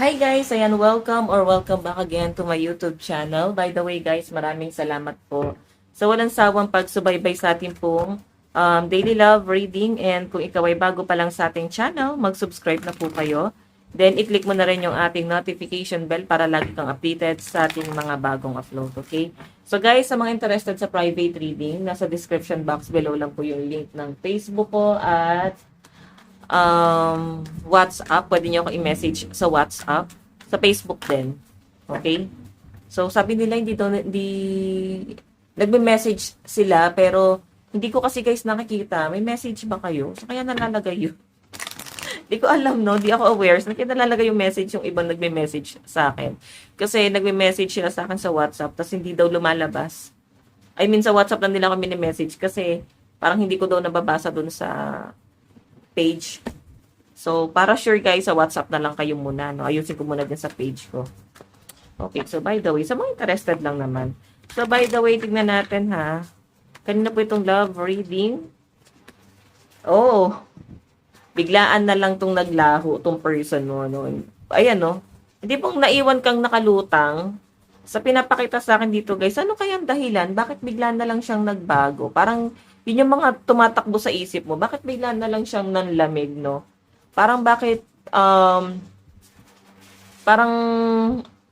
Hi guys! Ayan, welcome back again to my YouTube channel. By the way guys, maraming salamat po sa walang sawang pagsubaybay sa ating pong daily love reading. And kung ikaw ay bago pa lang sa ating channel, mag-subscribe na po kayo. Then, i-click mo na rin yung ating notification bell para lagi kang updated sa ating mga bagong upload, okay? So guys, sa mga interested sa private reading, nasa description box below lang po yung link ng Facebook ko at WhatsApp. Pwede nyo ako i-message sa WhatsApp. Sa Facebook din. Okay? So, sabi nila hindi nagme-message sila, pero hindi ko kasi guys nakikita. May message ba kayo? So, kaya nalalagay yun. Hindi ko alam, no? Di ako aware. So, kaya nalalagay yung message yung ibang nagme-message sa akin. Kasi nagme-message sila sa akin sa WhatsApp, tapos hindi daw lumalabas. I mean, sa WhatsApp lang nila kami ni-message kasi parang hindi ko daw nababasa dun sa page. So, para sure guys, sa WhatsApp na lang kayo muna, no? Ayusin ko muna din sa page ko. Okay, so by the way, sa mga interested lang naman. So, by the way, tignan natin ha. Kanina po itong love reading. Oh, biglaan na lang tong naglaho, tong person mo, no? Ayan, no? Hindi pong naiwan kang nakalutang. Sa pinapakita sa akin dito guys, ano kaya ang dahilan? Bakit bigla na lang siyang nagbago? Parang yun yung mga tumatakbo sa isip mo. Bakit bigla na lang siyang nanlamig, no? Parang bakit, parang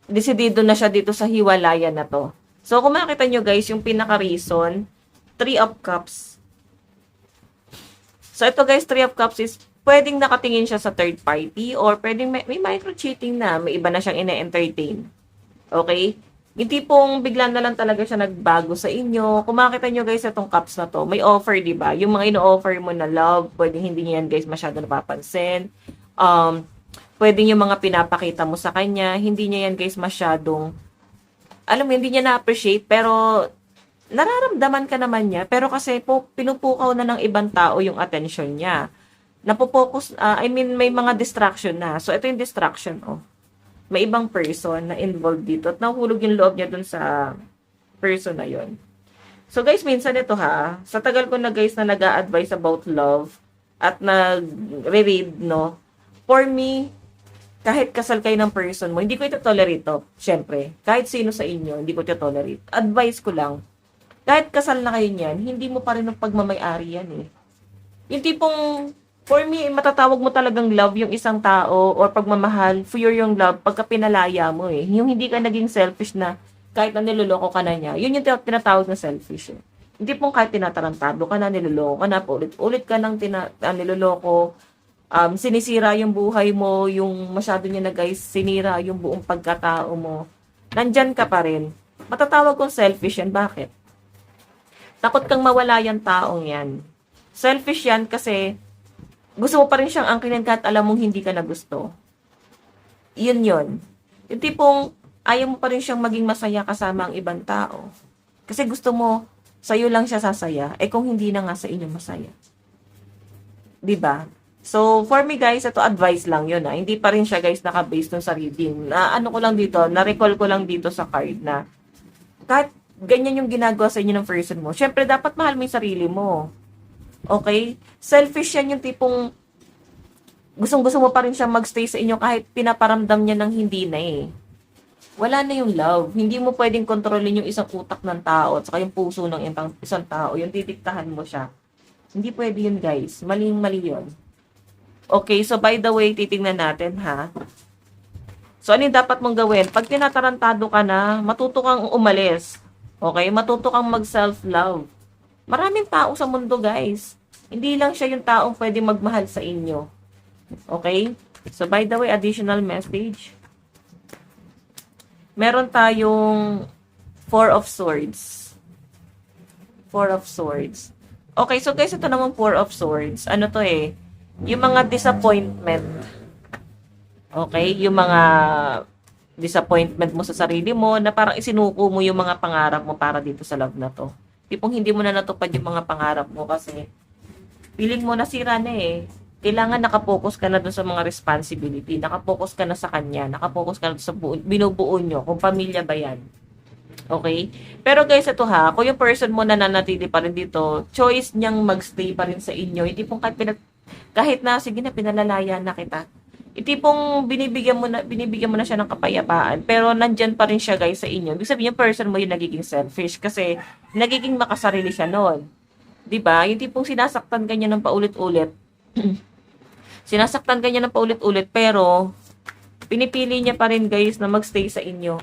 desidido na siya dito sa hiwalayan na to. So, kung makita nyo guys, yung pinaka-reason, 3 of Cups. So, ito guys, 3 of Cups is, pwedeng nakatingin siya sa third party, or pwedeng may micro-cheating na, may iba na siyang ine-entertain. Okay? Yung tipong bigla na lang talaga siya nagbago sa inyo. Kung makita nyo guys itong cups na to, may offer, di ba? Yung mga ino-offer mo na love, pwedeng hindi niya yan guys masyado napapansin. Pwedeng yung mga pinapakita mo sa kanya, hindi niya yan guys masyadong, alam mo, hindi niya na-appreciate, pero nararamdaman ka naman niya. Pero kasi pinupukaw na ng ibang tao yung attention niya. Napopokus, I mean, may mga distraction na. So, ito yung distraction, oh. May ibang person na involved dito at nahulog yung loob niya dun sa person na yon. So guys, minsan ito ha, sa tagal ko na guys na nag-a-advise about love at nag-read, no, for me, kahit kasal kayo ng person mo, hindi ko ito tolerate to. Syempre, kahit sino sa inyo, hindi ko ito tolerate. Advice ko lang, kahit kasal na kayo niyan, hindi mo pa rin ng pagmamay-ari yan eh. Yung tipong, for me, matatawag mo talagang love yung isang tao or pagmamahal, for yung love, pagka pinalaya mo eh. Yung hindi ka naging selfish na kahit na niloloko ka na niya, yun yung tinatawag na selfish eh. Hindi pong kahit tinatarantado ka na, niloloko ka na, ulit ka nang niloloko, sinisira yung buhay mo, yung masyado niya na guys, sinira yung buong pagkatao mo. Nandyan ka pa rin. Matatawag kong selfish yan. Bakit? Takot kang mawala yung taong yan. Selfish yan kasi gusto mo pa rin siyang angkinin kahit alam mong hindi ka na gusto. Yun yun. Yung tipong ayaw mo pa rin siyang maging masaya kasama ang ibang tao. Kasi gusto mo, sa'yo lang siya sasaya. Eh kung hindi na nga sa inyo masaya. Diba? So, for me guys, ito advice lang yun. Hindi pa rin siya guys naka-base dun sa reading. Na ano ko lang dito, na-recall ko lang dito sa card na kahit ganyan yung ginagawa sa inyo ng person mo, syempre dapat mahal mo yung sarili mo. Okay? Selfish yan yung tipong gustong-gusto mo pa rin siya magstay sa inyo kahit pinaparamdam niya ng hindi na eh. Wala na yung love. Hindi mo pwedeng kontrolin yung isang utak ng tao at saka yung puso ng isang tao. Yung titiktahan mo siya. Hindi pwede yun guys. Maling-mali yun. Okay, so by the way, titingnan natin ha. So ano yung dapat mong gawin? Pag tinatarantado ka na, matuto kang umalis. Okay? Matuto kang mag-self-love. Maraming tao sa mundo, guys. Hindi lang siya yung taong pwede magmahal sa inyo. Okay? So, by the way, additional message. Meron tayong 4 of Swords. 4 of Swords. Okay, so guys, ito naman 4 of Swords. Ano to eh? Yung mga disappointment. Okay? Yung mga disappointment mo sa sarili mo na parang isinuko mo yung mga pangarap mo para dito sa love na to. Tipong hindi mo na natupad yung mga pangarap mo kasi feeling mo nasira na eh. Kailangan nakapokus ka na dun sa mga responsibility. Nakapokus ka na sa kanya. Nakapokus ka na sa binubuo nyo. Kung pamilya ba yan. Okay? Pero guys, ito ha, kung yung person mo nananatili pa rin dito, choice niyang magstay pa rin sa inyo. Hindi pong kahit na, sige na, pinalalaya na kita. Itipong binibigyan mo na siya ng kapayapaan, pero nandyan pa rin siya guys sa inyo. Ibig sabihin yung person mo yung nagiging selfish kasi nagiging makasarili siya noon. 'Di ba? Yung tipong sinasaktan kanya ng paulit-ulit. Sinasaktan kanya ng paulit-ulit pero pinipili niya pa rin guys na magstay sa inyo.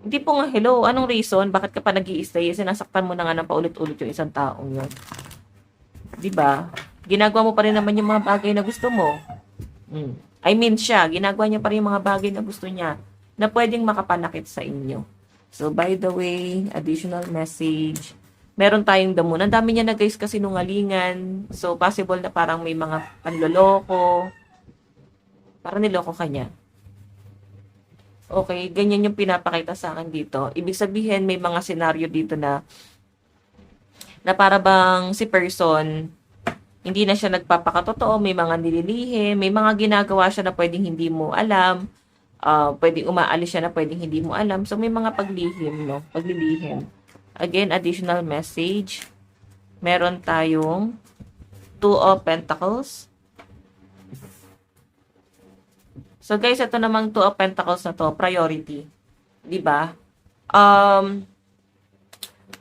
Hindi po nga, hello, anong reason? Bakit ka pa nag-i-stay? Sinasaktan mo na nga ng paulit-ulit yung isang taong yun. 'Di ba? Ginagawa mo pa rin naman yung mga bagay na gusto mo. I mean siya, ginagawa niya pa rin yung mga bagay na gusto niya na pwedeng makapanakit sa inyo. So, by the way, additional message. Meron tayong damo. Ang dami niya na guys kasi nungalingan. So, possible na parang may mga panloloko. Parang niloko ka niya. Okay, ganyan yung pinapakita sa akin dito. Ibig sabihin, may mga senaryo dito na para bang si person hindi na siya nagpapakatotoo, may mga nililihim, may mga ginagawa siya na pwedeng hindi mo alam, pwedeng umaalis siya na pwedeng hindi mo alam. So, may mga paglihim, no? Paglilihim. Again, additional message. Meron tayong Two of Pentacles. So, guys, ito namang Two of Pentacles na to, priority. 'Di ba?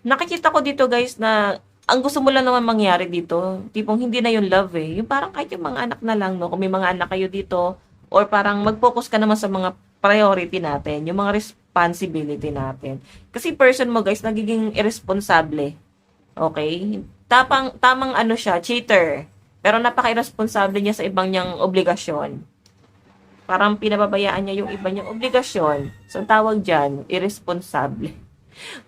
Nakikita ko dito, guys, na ang gusto mo lang naman mangyari dito, tipong hindi na yung love eh. Yung parang kahit yung mga anak na lang, no? Kung may mga anak kayo dito, or parang mag-focus ka naman sa mga priority natin, yung mga responsibility natin. Kasi person mo, guys, nagiging irresponsable. Okay? Tamang ano siya, cheater. Pero napaka-irresponsable niya sa ibang niyang obligasyon. Parang pinababayaan niya yung iba niyang obligasyon. So, tawag dyan, irresponsable.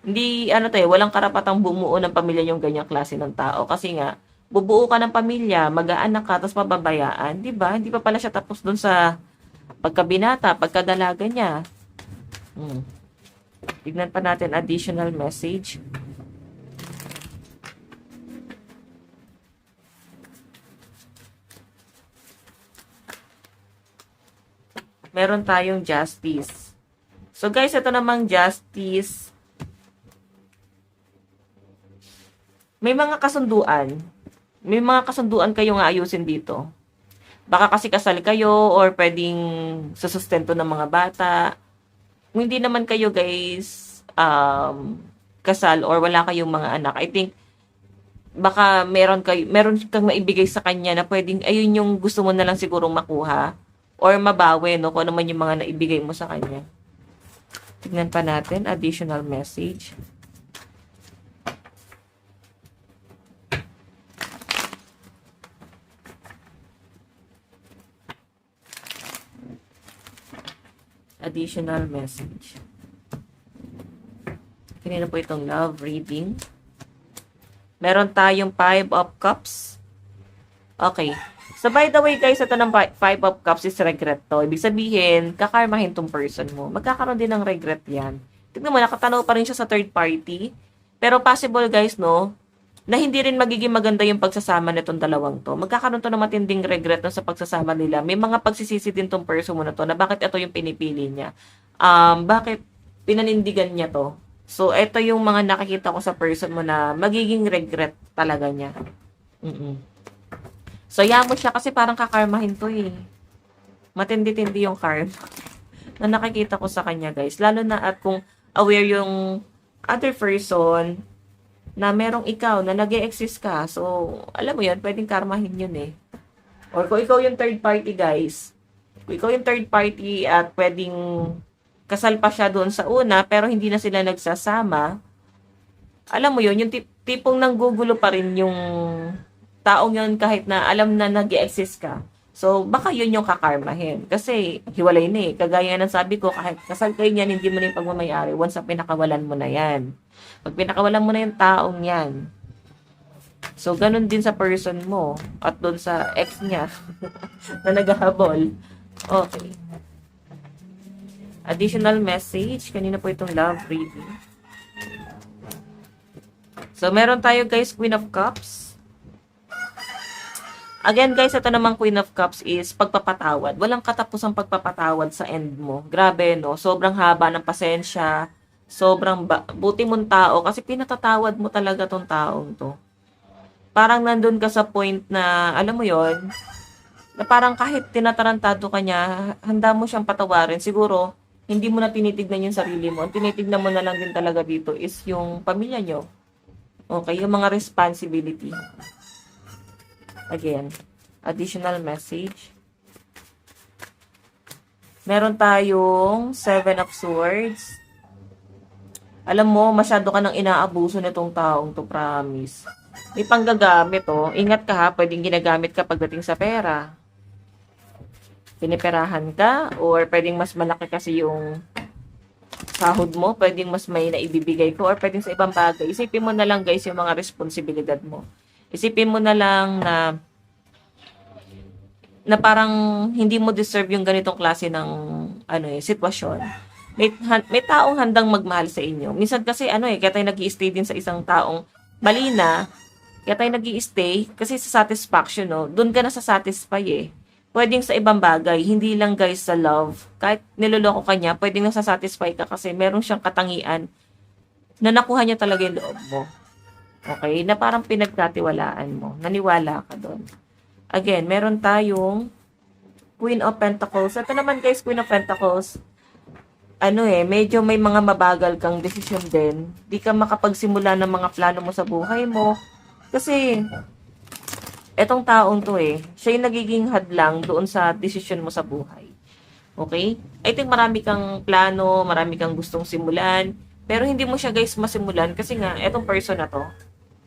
Hindi, walang karapatang bumuo ng pamilya yung ganyang klase ng tao. Kasi nga, bubuo ka ng pamilya, mag-aanak ka, tapos mababayaan. Diba? Hindi pa pala siya tapos dun sa pagkabinata, pagkadalaga niya. Tignan pa natin additional message. Meron tayong justice. So guys, ito namang justice. May mga kasunduan. May mga kasunduan kayong aayusin dito. Baka kasi kasal kayo or pwedeng susustento ng mga bata. Kung hindi naman kayo guys kasal or wala kayong mga anak, I think baka meron kang maibigay sa kanya na pwedeng ayun yung gusto mo na lang sigurong makuha or mabawi, no, kung ano man yung mga naibigay mo sa kanya. Tignan pa natin additional message. Additional message. Kanina po itong love reading. Meron tayong 5 of Cups. Okay. So, by the way, guys, ito ng 5 of Cups is regret to. Ibig sabihin, kakarmahin tong person mo. Magkakaroon din ng regret yan. Tignan mo, nakatanaw pa rin siya sa third party. Pero possible, guys, no, na hindi rin magiging maganda yung pagsasama nitong dalawang to. Magkakaroon to ng matinding regret no, sa pagsasama nila. May mga pagsisisi din tong person mo na to na bakit ito yung pinipili niya. Bakit pinanindigan niya to. So, ito yung mga nakikita ko sa person mo na magiging regret talaga niya. So, mo siya kasi parang kakarmahin to eh. Matindi-tindi yung karma na nakikita ko sa kanya, guys. Lalo na at kung aware yung other person na merong ikaw na nag-e-exist ka. So, alam mo yun, pwedeng karmahin yun eh. Or kung ikaw yung third party, guys. Kung ikaw yung third party at pwedeng kasal pa siya doon sa una, pero hindi na sila nagsasama, alam mo yun, yung tipong nanggugulo pa rin yung taong yun kahit na alam na nag-e-exist ka. So, baka yun yung kakarmahin. Kasi, hiwalay na eh. Kagaya ng sabi ko, kahit kasal kayo niyan, hindi mo na yung pagmamayari. Once na pinakawalan mo na yan. Pag pinakawalan mo na yung taong yan. So, ganun din sa person mo. At doon sa ex niya na naghahabol. Okay. Additional message. Kanina po itong love reading. So, meron tayo guys, Queen of Cups. Again guys, ito namang Queen of Cups is pagpapatawad. Walang katapusang pagpapatawad sa end mo. Grabe no, sobrang haba ng pasensya, Sobrang buti mong tao kasi pinatatawad mo talaga tong taong to. Parang nandun ka sa point na, alam mo yon, na parang kahit tinatarantado ka niya, handa mo siyang patawarin. Siguro, hindi mo na tinitignan yung sarili mo. Ang tinitignan mo na lang din talaga dito is yung pamilya nyo. Okay, yung mga responsibility. Again, additional message. Meron tayong Seven of Swords. Alam mo, masyado ka nang inaabuso nitong taong to, promise. May panggagamit, oh. Ingat ka ha, pwedeng ginagamit ka pagdating sa pera. Piniperahan ka, or pwedeng mas malaki kasi yung sahod mo, pwedeng mas may naibibigay ko, or pwedeng sa ibang bagay. Isipin mo na lang, guys, yung mga responsibilidad mo. Isipin mo na lang na parang hindi mo deserve yung ganitong klase ng sitwasyon. May taong handang magmahal sa inyo. Minsan kasi kaya tayo nag-i-stay din sa isang taong mali na, kaya tayo nag-i-stay kasi sa satisfaction, no? Doon ka na sa satisfy eh. Pwedeng sa ibang bagay, hindi lang guys sa love. Kahit niloloko ka niya, pwedeng nasa-satisfy ka kasi meron siyang katangian na nakuha niya talaga yung loob mo. Okay? Na parang pinagkatiwalaan mo. Naniwala ka doon. Again, meron tayong Queen of Pentacles. Ito naman guys, Queen of Pentacles, medyo may mga mabagal kang desisyon din. Di ka makapagsimula ng mga plano mo sa buhay mo. Kasi, etong taong to siya yung nagiging hadlang doon sa desisyon mo sa buhay. Okay? I think marami kang plano, marami kang gustong simulan, pero hindi mo siya guys masimulan kasi nga, etong person na to,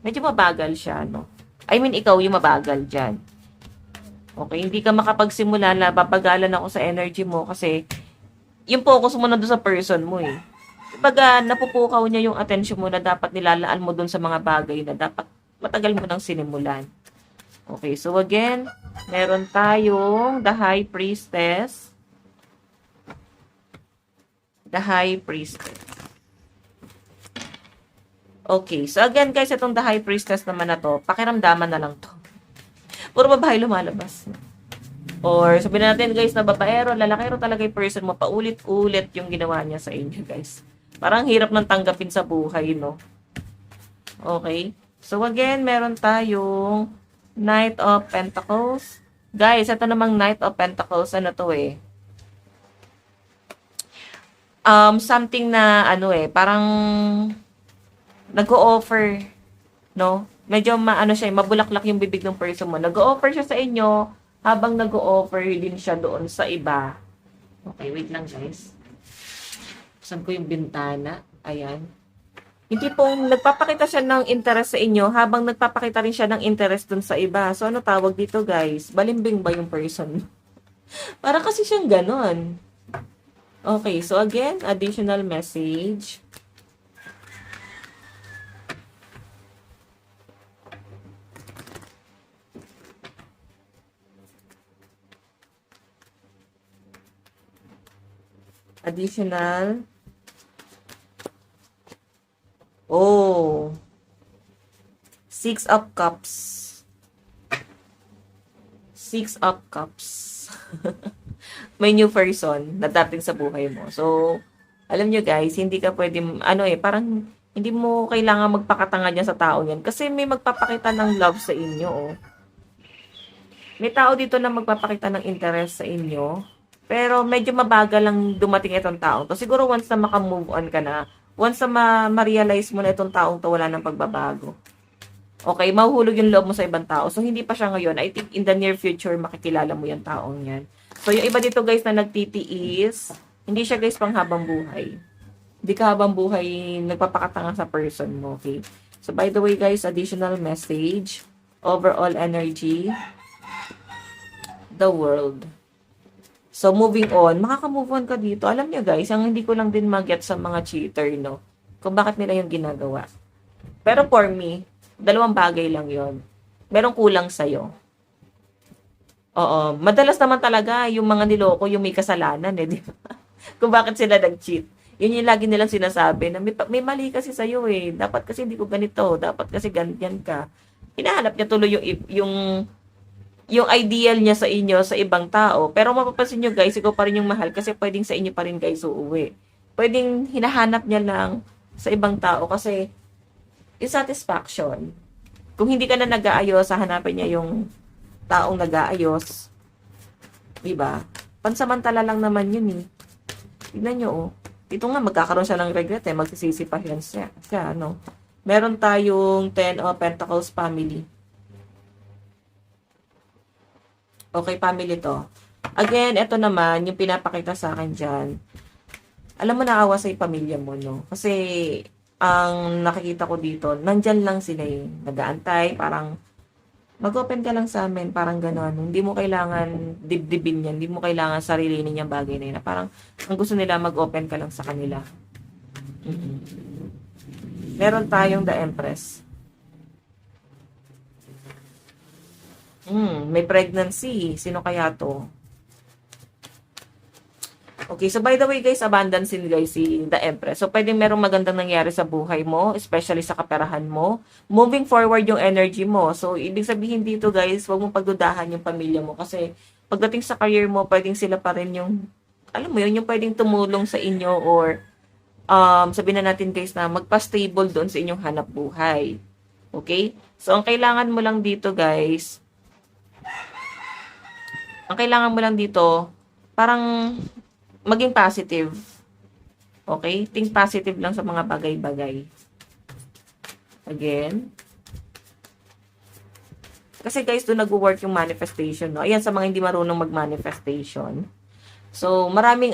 medyo mabagal siya, no? I mean, ikaw yung mabagal dyan. Okay? Hindi ka makapagsimula na babagalan ako sa energy mo kasi yung focus mo na doon sa person mo eh. Kumbaga, napupukaw niya yung attention mo na dapat nilalaan mo doon sa mga bagay na dapat matagal mo nang sinimulan. Okay, so again, meron tayong the High Priestess. The High Priestess. Okay, so again guys, itong the High Priestess naman na to, pakiramdaman na lang to. Puro babae lumalabas. Or sabihin natin guys na babaero, lalakero talaga yung person mo, paulit-ulit yung ginawa niya sa inyo guys. Parang hirap nang tanggapin sa buhay, no? Okay, so again, meron tayong Knight of Pentacles. Guys, ito namang Knight of Pentacles, ano to something na parang nag-o-offer, no? Medyo mabulaklak yung bibig ng person mo. Nag-o-offer siya sa inyo habang nag-o-offer din siya doon sa iba. Okay, wait lang guys. Saan ko yung bintana? Ayan. Hindi pong nagpapakita siya ng interest sa inyo habang nagpapakita rin siya ng interest dun sa iba. So, ano tawag dito, guys? Balimbing ba yung person? Para kasi siyang ganon. Okay, so again, additional message. Additional. Oh. Six of Cups. Six of Cups. May new person na dating sa buhay mo. So, alam nyo guys, hindi ka pwede, parang hindi mo kailangan magpakatanga niya sa tao yan. Kasi may magpapakita ng love sa inyo, oh. May tao dito na magpapakita ng interest sa inyo. Pero medyo mabagal lang dumating itong taong to. Siguro once na makamove on ka na, once na ma-realize mo na itong taong to, wala nang pagbabago. Okay, mahuhulog yung loob mo sa ibang tao. So, hindi pa siya ngayon. I think in the near future, makikilala mo yung taong yan. So, yung iba dito guys na nagtitiis, hindi siya guys pang habang buhay. Hindi ka habang buhay nagpapakatanga sa person mo, okay? So, by the way guys, additional message, overall energy, the world. So, moving on, makaka-move on ka dito. Alam nyo guys, ang hindi ko lang din mag-get sa mga cheater, no? Kung bakit nila yung ginagawa. Pero for me, dalawang bagay lang yon. Merong kulang sa'yo. Oo, madalas naman talaga yung mga niloko, yung may kasalanan, di ba? Kung bakit sila nag-cheat. Yun yung lagi nilang sinasabi na may mali kasi sa'yo eh. Dapat kasi hindi ko ganito. Dapat kasi ganyan ka. Hinahanap niya tuloy yung ideal niya sa inyo, sa ibang tao. Pero mapapansin nyo guys, ikaw pa rin yung mahal kasi pwedeng sa inyo pa rin guys uuwi. pwedeng hinahanap niya lang sa ibang tao kasi yung satisfaction. Kung hindi ka na nag-aayos, hahanapin niya yung taong nag-aayos. Diba? Pansamantala lang naman yun eh. Tignan nyo oh. Dito nga, magkakaroon siya ng regret eh. Magsisisi pa yan siya, ano. Meron tayong 10 of Pentacles family. Okay, family to. Again, ito naman, yung pinapakita sa akin dyan. Alam mo, naawa sa pamilya mo, no? Kasi, ang nakikita ko dito, nandyan lang sila eh. Nag-aantay, parang, mag-open ka lang sa amin, parang gano'n. Hindi mo kailangan dibdibin yan, hindi mo kailangan sarilinin yung bagay na yun. Parang, ang gusto nila, mag-open ka lang sa kanila. Meron tayong The Empress. May pregnancy. Sino kaya to? Okay, so by the way guys, abundance din guys si The Empress. So pwedeng merong magandang nangyari sa buhay mo, especially sa kaperahan mo. Moving forward yung energy mo. So ibig sabihin dito guys, huwag mong pagdudahan yung pamilya mo kasi pagdating sa career mo, pwedeng sila pa rin yung, alam mo yun, yung pwedeng tumulong sa inyo or sabihin na natin guys na magpa-stable doon sa inyong hanap buhay. Okay? So ang kailangan mo lang dito guys, parang maging positive. Okay? Think positive lang sa mga bagay-bagay. Again. Kasi guys, doon nag-work yung manifestation, no? Ayan, sa mga hindi marunong mag-manifestation. So, maraming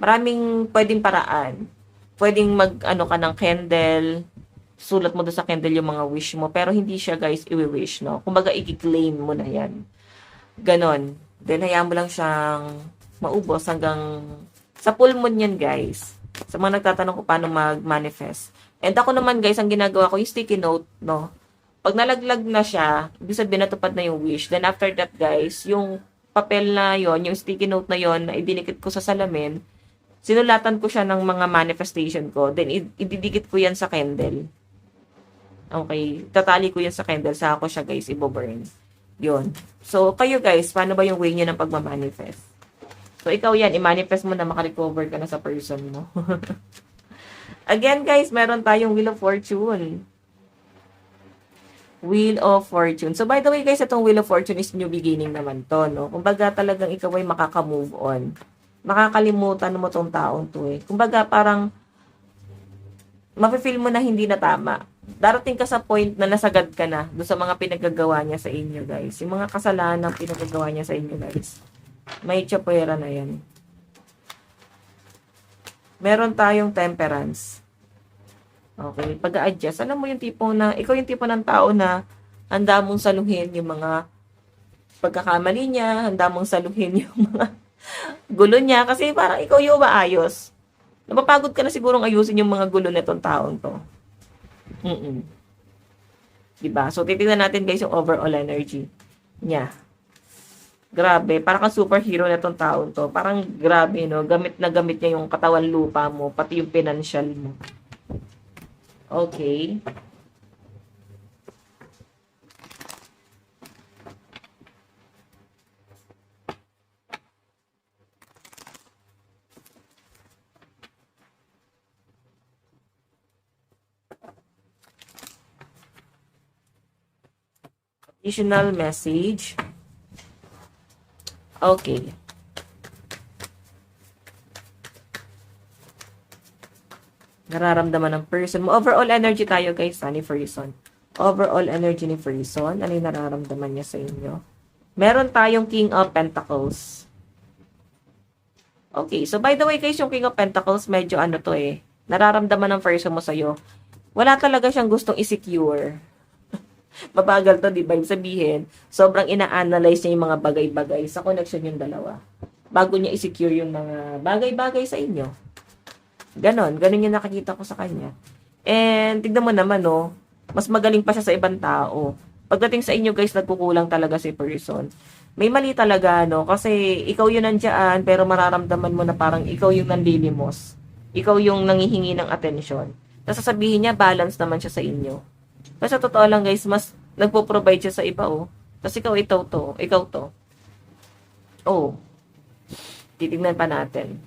maraming pwedeng paraan. Pwedeng mag-ano ka ng candle, sulat mo doon sa candle yung mga wish mo, pero hindi siya guys i-wish, no? Kumbaga, i-claim mo na yan. Ganon. Then, hayaan mo lang siyang maubos hanggang sa full moon yan, guys. Sa mga nagtatanong ko paano mag-manifest. And ako naman, guys, ang ginagawa ko, yung sticky note, no? Pag nalaglag na siya, ibig sabihin natupad na yung wish. Then, after that, guys, yung papel na yon, yung sticky note na yon, na idinikit ko sa salamin, sinulatan ko siya ng mga manifestation ko. Then, ididikit ko yan sa candle. Okay? Tatali ko yan sa candle. Saka ko siya, guys, ibo-burn. Yun. So, kayo, guys, paano ba yung way nyo ng pagmamanifest? So, ikaw yan, i-manifest mo na makarecover ka na sa person mo. Again, guys, meron tayong Wheel of Fortune. Wheel of Fortune. So, by the way, guys, itong Wheel of Fortune is new beginning naman to, no? Kumbaga, talagang ikaw ay makaka-move on. Makakalimutan mo tong taong to, eh. Kumbaga, parang, mafe-feel mo na hindi na tama. Darating ka sa point na nasagad ka na doon sa mga pinagagawa niya sa inyo, guys. Yung mga kasalanan pinagagawa niya sa inyo, guys. May tsapuera na yan. Meron tayong Temperance. Okay, pag-a-adjust. Alam mo yung tipo na, ikaw yung tipo ng tao na handa mong saluhin yung mga pagkakamali niya, handa mong saluhin yung mga gulo niya, kasi parang ikaw yung maayos. Napapagod ka na sigurong ayusin yung mga gulo netong taong to. Diba? So, titignan natin guys yung overall energy niya. Grabe, parang kang superhero na tong taon to. Parang grabe, no? Gamit na gamit niya yung katawan lupa mo, pati yung financial mo. Okay. Additional message. Okay. Nararamdaman ng person mo. Overall energy tayo guys, ni Freeson. Overall energy ni Freeson. Ano yung nararamdaman niya sa inyo? Meron tayong King of Pentacles. Okay, so by the way guys, yung King of Pentacles, medyo ano to eh. Nararamdaman ng person mo sa'yo. Wala talaga siyang gustong i-secure. Mabagal to, di ba? Yung sabihin, sobrang ina-analyze niya yung mga bagay-bagay sa connection yung dalawa. Bago niya i-secure yung mga bagay-bagay sa inyo. Ganon yung nakikita ko sa kanya. And, tignan mo naman, no, mas magaling pa siya sa ibang tao. Pagdating sa inyo, guys, nagkukulang talaga si person. May mali talaga, no, kasi ikaw yung nandiyan, pero mararamdaman mo na parang ikaw yung nanlilimos. Ikaw yung nangihingi ng atensyon. Tapos sasabihin niya, balance naman siya sa inyo. Kasi sa totoo lang guys, mas nagpo-provide siya sa iba, oh. Tapos ikaw to. Oh. Titignan pa natin.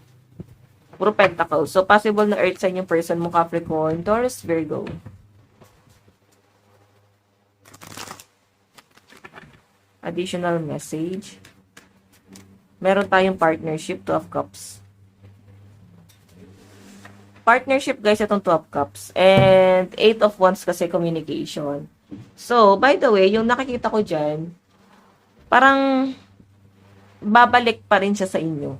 Puro Pentacles. So, possible na earth sign yung person mo, Capricorn, Taurus, Virgo. Additional message. Meron tayong partnership, 2 of Cups. Partnership, guys, itong 2 of Cups. And 8 of Wands kasi communication. So, by the way, yung nakikita ko dyan, parang babalik pa rin siya sa inyo.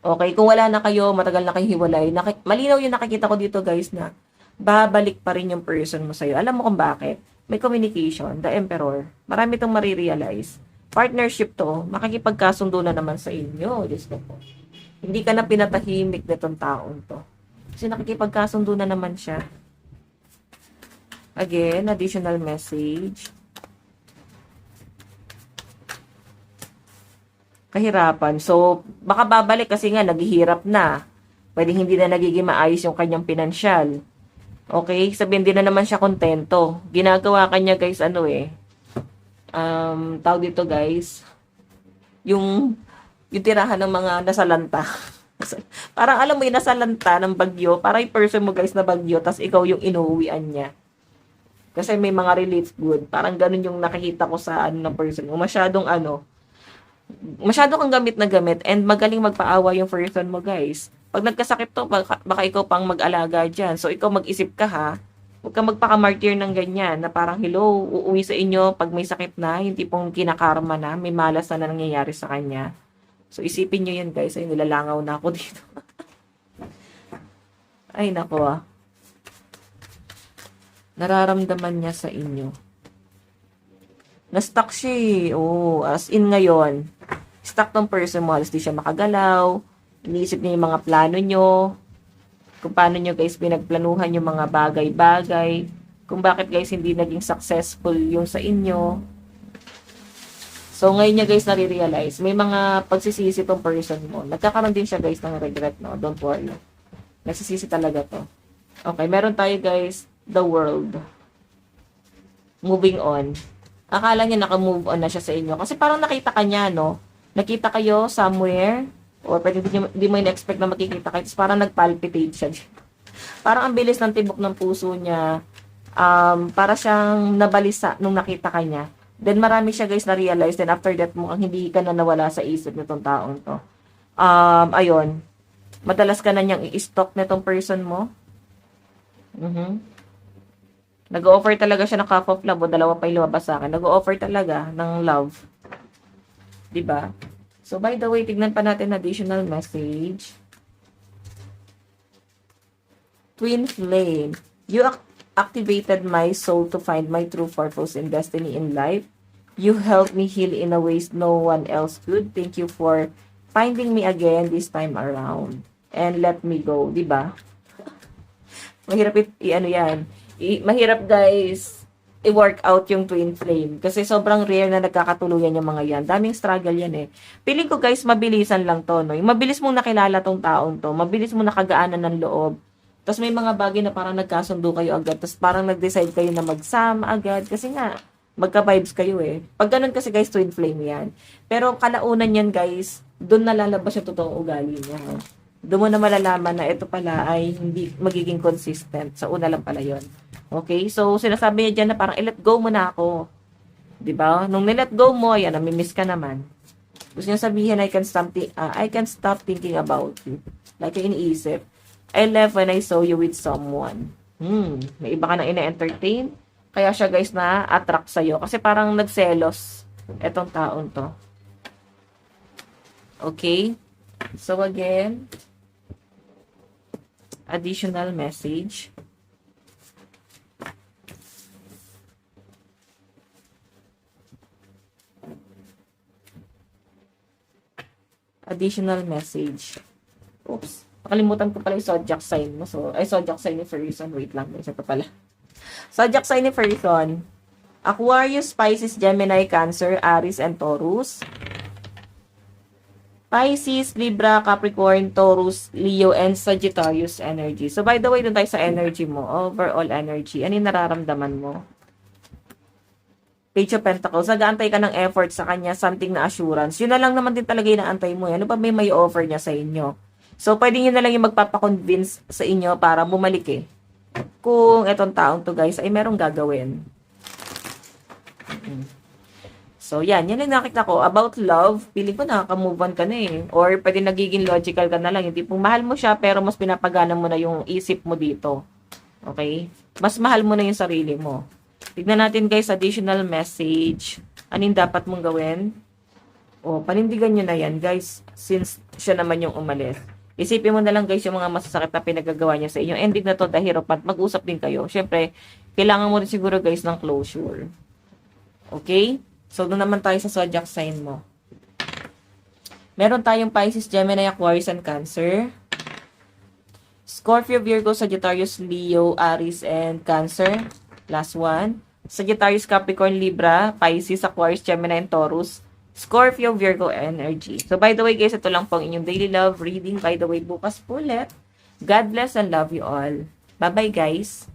Okay? Kung wala na kayo, matagal na kayo hiwalay, malinaw yung nakikita ko dito, guys, na babalik pa rin yung person mo sa'yo. Alam mo kung bakit? May communication, the Emperor. Marami itong marirealize. Partnership to, makikipagkasundo na naman sa inyo. Diyos ko po. Hindi ka na pinatahimik nitong taon to. Kasi nakikipagkasundo na naman siya. Again, additional message. Kahirapan. So, baka babalik kasi nga, naghihirap na. Pwede hindi na nagiging maayos yung kanyang pinansyal. Okay? Sabihin, din na naman siya kontento. Ginagawa kanya, guys, tawag dito, guys, yung tirahan ng mga nasalanta. Parang alam mo yung nasalanta ng bagyo, parang yung person mo, guys, na bagyo, tas ikaw yung inuwian niya. Kasi may mga relief good. Parang ganun yung nakikita ko sa ng person mo. Masyado kang gamit na gamit and magaling magpaawa yung person mo, guys. Pag nagkasakit to, baka ikaw pang mag-alaga dyan. So, ikaw mag-isip ka, ha? Huwag kang magpaka-martyr ng ganyan, na parang, hello, uuwi sa inyo pag may sakit na, hindi pong kinakarma na, may malas na nangyayari sa kanya. So, isipin nyo yan, guys. Ay, nilalangaw na ako dito. Ay, nako, nararamdaman niya sa inyo. Na-stuck siya, eh. Oh, as in ngayon, stuck tong person mo, halos di siya makagalaw, iniisip niya yung mga plano nyo, kung paano nyo, guys, pinagplanuhan yung mga bagay-bagay, kung bakit, guys, hindi naging successful yung sa inyo. So, ngayon niya, guys, nare-realize, may mga pagsisisi tong person mo. Nagkakaroon din siya, guys, ng regret, no? Don't worry. Nagsisisi talaga to. Okay, meron tayo, guys, the world. Moving on. Akala niya naka-move on na siya sa inyo. Kasi parang nakita ka niya, no? Nakita kayo somewhere, or pwede di mo in-expect na makikita kayo. Parang nag-palpitate siya. Parang ang bilis ng tibok ng puso niya. Para siyang nabalisa nung nakita ka niya. Then marami siya, guys, na-realize. Then after that, mukhang hindi ka na nawala sa isip nitong taong to. Ayun. Madalas ka na niyang i-stalk nitong person mo. Nag-o-offer talaga siya ng cup of love. O dalawa pa yung lumabas sa akin. Nag-o-offer talaga ng love. Diba? So, by the way, tignan pa natin additional message. Twin flame. You activated my soul to find my true purpose and destiny in life. You helped me heal in a ways no one else could. Thank you for finding me again this time around. And let me go. Diba? Mahirap yan. Mahirap, guys, i-work out yung twin flame. Kasi sobrang rare na nagkakatuluyan yung mga yan. Daming struggle yan, eh. Feeling ko, guys, mabilisan lang to, no? Yung mabilis mong nakilala tong taong to. Mabilis mong nakagaanan ng loob. Tapos may mga bagay na parang nagkasundo kayo agad. Tapos parang nag-decide kayo na magsama agad. Kasi nga, magka-vibes kayo, eh. Pag ganun kasi, guys, twin flame yan. Pero kalaunan yan, guys, doon nalalabas yung totoong ugali niya. Doon mo na malalaman na ito pala ay hindi magiging consistent. Sa una lang pala yon. Okay? So, sinasabi niya dyan na parang i-let go mo na ako. Diba? Nung nilet go mo, ayan, namimiss ka naman. Gusto niya sabihin, I can stop thinking about you. Like yung iniisip. I left when I saw you with someone. May iba ka nang ina-entertain. Kaya siya, guys, na attract sa'yo. Kasi parang nagselos etong taon to. Okay? So, again, additional message. Additional message. Oops. Nakalimutan ko pala yung zodiac sign mo. So, zodiac sign ni Ferguson. Wait lang. Isa pa pala. Zodiac sign ni Ferguson. Aquarius, Pisces, Gemini, Cancer, Aries, and Taurus. Pisces, Libra, Capricorn, Taurus, Leo, and Sagittarius energy. So, by the way, dun tayo sa energy mo. Overall energy. Ano yung nararamdaman mo? Page of Pentacles. Nag-aantay ka ng effort sa kanya, something na assurance. Yun na lang naman din talaga yung naantay mo. Ano ba may offer niya sa inyo? So, pwede nyo na lang yung magpapakonvince sa inyo para bumalik eh. Kung etong taong to guys ay merong gagawin. So, yan ang nakita ko. About love, feeling ko nakaka-move on ka na eh. Or pwede nagiging logical ka na lang. Yung tipong mahal mo siya, pero mas pinapagana mo na yung isip mo dito. Okay? Mas mahal mo na yung sarili mo. Tignan natin guys, additional message. Anong dapat mong gawin? O, panindigan nyo na yan guys. Since siya naman yung umalis. Isipin mo na lang guys yung mga masasakit na pinagagawa niya sa inyo. Ending na to, dahil mag-usap din kayo. Siyempre, kailangan mo rin siguro guys ng closure. Okay? So, doon naman tayo sa zodiac sign mo. Meron tayong Pisces, Gemini, Aquarius, and Cancer. Scorpio, Virgo, Sagittarius, Leo, Aries, and Cancer. Last one. Sagittarius, Capricorn, Libra, Pisces, Aquarius, Gemini, and Taurus. Scorpio, Virgo, energy. So, by the way guys, ito lang po ang inyong daily love reading. By the way, bukas po ulit. God bless and love you all. Bye-bye guys.